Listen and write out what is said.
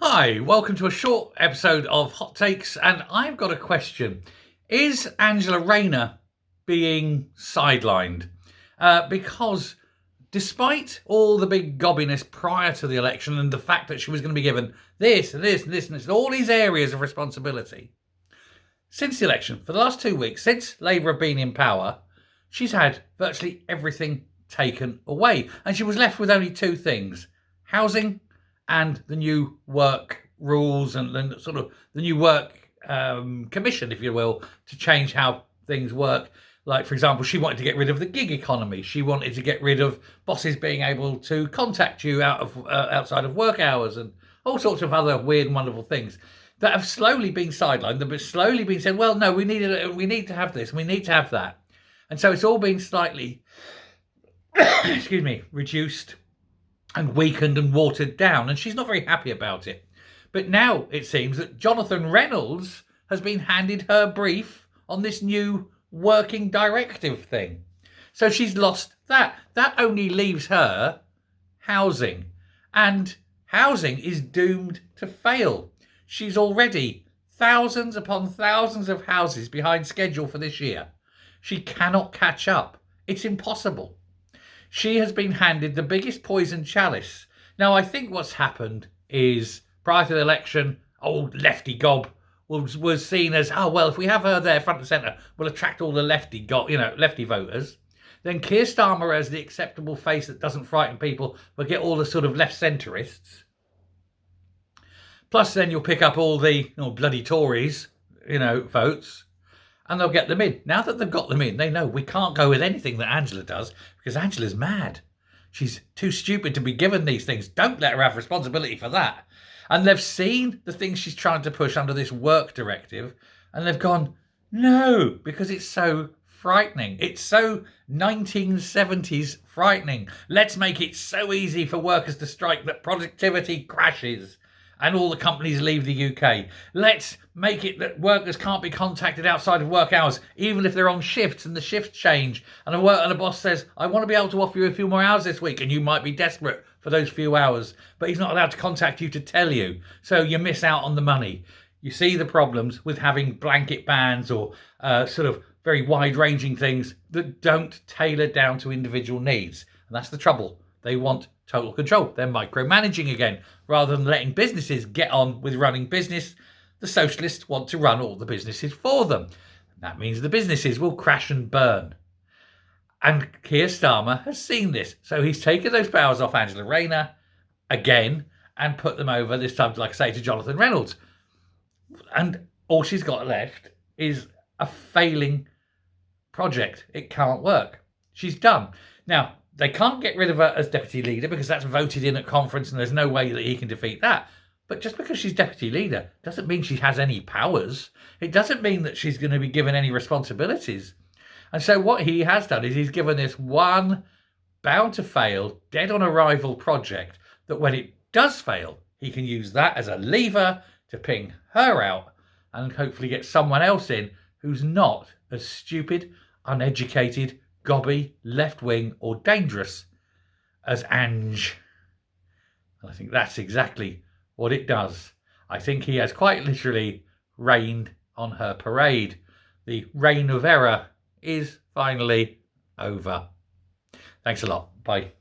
Hi, welcome to a short episode of Hot Takes, and I've got a question. Is Angela Rayner being sidelined? Because despite all the big gobbiness prior to the election and the fact that she was going to be given this and this and this and this, and all these areas of responsibility, since the election, for the last 2 weeks, since Labour have been in power, she's had virtually everything taken away. And she was left with only two things: housing and the new work rules and sort of the new work commission, if you will, to change how things work. Like, for example, she wanted to get rid of the gig economy. She wanted to get rid of bosses being able to contact you outside of work hours and all sorts of other weird and wonderful things that have slowly been sidelined, that have slowly been said, well, no, we need to have this, we need to have that. And so it's all been slightly, excuse me, reduced and weakened and watered down. And she's not very happy about it. But now it seems that Jonathan Reynolds has been handed her brief on this new working directive thing. So she's lost that. That only leaves her housing. And housing is doomed to fail. She's already thousands upon thousands of houses behind schedule for this year. She cannot catch up. It's impossible. She has been handed the biggest poison chalice. Now, I think what's happened is, prior to the election, old lefty gob was seen as, oh, well, if we have her there front and centre, we'll attract all the lefty voters. Then Keir Starmer, as the acceptable face that doesn't frighten people, will get all the sort of left-centrists. Plus, then you'll pick up all the bloody Tories, votes, and they'll get them in. Now that they've got them in, they know we can't go with anything that Angela does because Angela's mad. She's too stupid to be given these things. Don't let her have responsibility for that. And they've seen the things she's trying to push under this work directive, and they've gone, no, because it's so frightening. It's so 1970s frightening. Let's make it so easy for workers to strike that productivity crashes and all the companies leave the UK. Let's make it that workers can't be contacted outside of work hours, even if they're on shifts and the shifts change. And a boss says, I want to be able to offer you a few more hours this week, and you might be desperate for those few hours, but he's not allowed to contact you to tell you. So you miss out on the money. You see the problems with having blanket bans or sort of very wide-ranging things that don't tailor down to individual needs. And that's the trouble. They want total control. They're micromanaging again. Rather than letting businesses get on with running business, the socialists want to run all the businesses for them. That means the businesses will crash and burn. And Keir Starmer has seen this. So he's taken those powers off Angela Rayner again and put them over, this time, like I say, to Jonathan Reynolds. And all she's got left is a failing project. It can't work. She's done. Now, they can't get rid of her as deputy leader because that's voted in at conference and there's no way that he can defeat that. But just because she's deputy leader doesn't mean she has any powers. It doesn't mean that she's going to be given any responsibilities. And so what he has done is he's given this one bound to fail, dead on arrival project that when it does fail, he can use that as a lever to ping her out and hopefully get someone else in who's not as stupid, uneducated, gobby, left-wing or dangerous as Ange. And I think that's exactly what it does. I think he has quite literally rained on her parade. The reign of error is finally over. Thanks a lot. Bye.